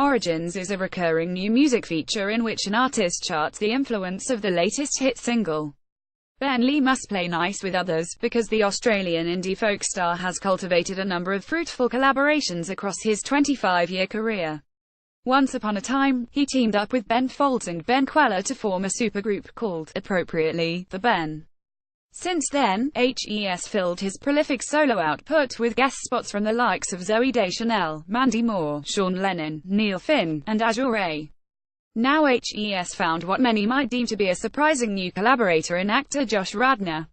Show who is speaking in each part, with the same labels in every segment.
Speaker 1: Origins is a recurring new music feature in which an artist charts the influence of the latest hit single. Ben Lee must play nice with others, because the Australian indie folk star has cultivated a number of fruitful collaborations across his 25-year career. Once upon a time, he teamed up with Ben Folds and Ben Queller to form a supergroup called, appropriately, The Ben. Since then, HES filled his prolific solo output with guest spots from the likes of Zooey Deschanel, Mandy Moore, Sean Lennon, Neil Finn, and Azure Ray. Now HES found what many might deem to be a surprising new collaborator in actor Josh Radnor.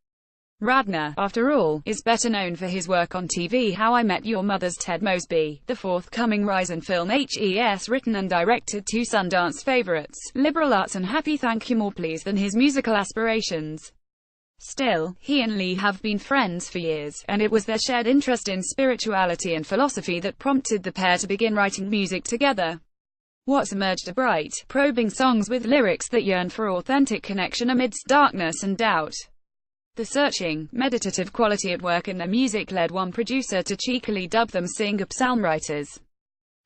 Speaker 1: Radnor, after all, is better known for his work on TV How I Met Your Mother's Ted Mosby, the forthcoming Risen film HES written and directed two Sundance favorites, Liberal Arts and Happy Thank You more pleased than his musical aspirations. Still, he and Lee have been friends for years, and it was their shared interest in spirituality and philosophy that prompted the pair to begin writing music together. What's emerged are bright, probing songs with lyrics that yearn for authentic connection amidst darkness and doubt. The searching, meditative quality at work in their music led one producer to cheekily dub them singer psalm writers.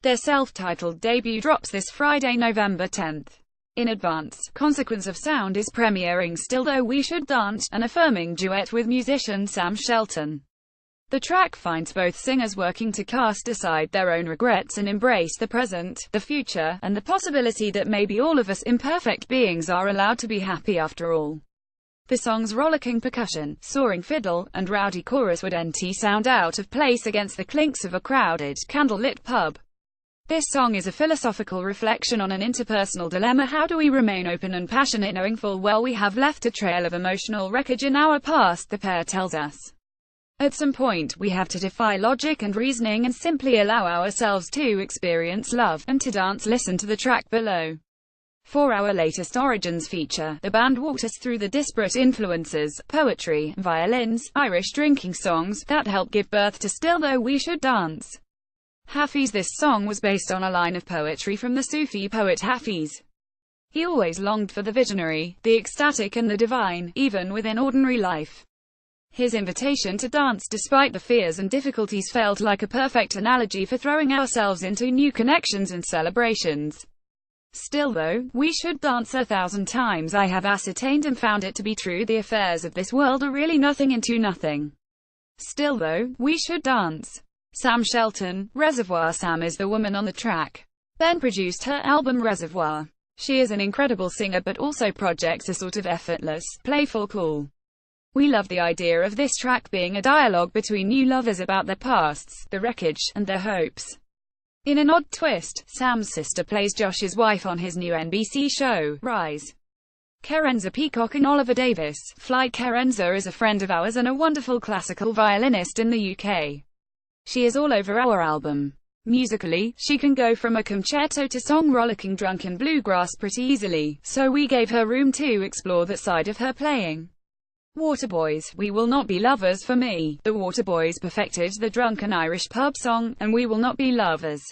Speaker 1: Their self-titled debut drops this Friday, November 10th. In advance, Consequence of Sound is premiering Still Though We Should Dance, an affirming duet with musician Sam Shelton. The track finds both singers working to cast aside their own regrets and embrace the present, the future, and the possibility that maybe all of us imperfect beings are allowed to be happy after all. The song's rollicking percussion, soaring fiddle, and rowdy chorus would sound out of place against the clinks of a crowded, candlelit pub. This song is a philosophical reflection on an interpersonal dilemma: how do we remain open and passionate knowing full well we have left a trail of emotional wreckage in our past, the pair tells us. At some point, we have to defy logic and reasoning and simply allow ourselves to experience love, and to dance. Listen to the track below. For our latest Origins feature, the band walked us through the disparate influences, poetry, violins, Irish drinking songs, that helped give birth to Still Though We Should Dance. Hafiz. This song was based on a line of poetry from the Sufi poet Hafiz. He always longed for the visionary, the ecstatic and the divine, even within ordinary life. His invitation to dance despite the fears and difficulties felt like a perfect analogy for throwing ourselves into new connections and celebrations. Still though, we should dance 1,000 times I have ascertained and found it to be true, the affairs of this world are really nothing into nothing. Still though, we should dance. Sam Shelton. Reservoir. Sam is the woman on the track. Ben produced her album Reservoir. She is an incredible singer but also projects a sort of effortless, playful cool. We love the idea of this track being a dialogue between new lovers about their pasts, the wreckage, and their hopes. In an odd twist, Sam's sister plays Josh's wife on his new NBC show, Rise. Kerenza Peacock and Oliver Davis. Flight. Kerenza is a friend of ours and a wonderful classical violinist in the UK. She is all over our album. Musically, she can go from a concerto to song rollicking drunken bluegrass pretty easily, so we gave her room to explore that side of her playing. Waterboys. We Will Not Be Lovers. For me, the Waterboys perfected the drunken Irish pub song, and We Will Not Be Lovers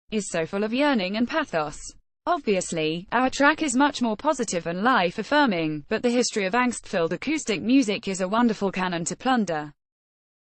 Speaker 1: is so full of yearning and pathos. Obviously, our track is much more positive and life-affirming, but the history of angst-filled acoustic music is a wonderful cannon to plunder.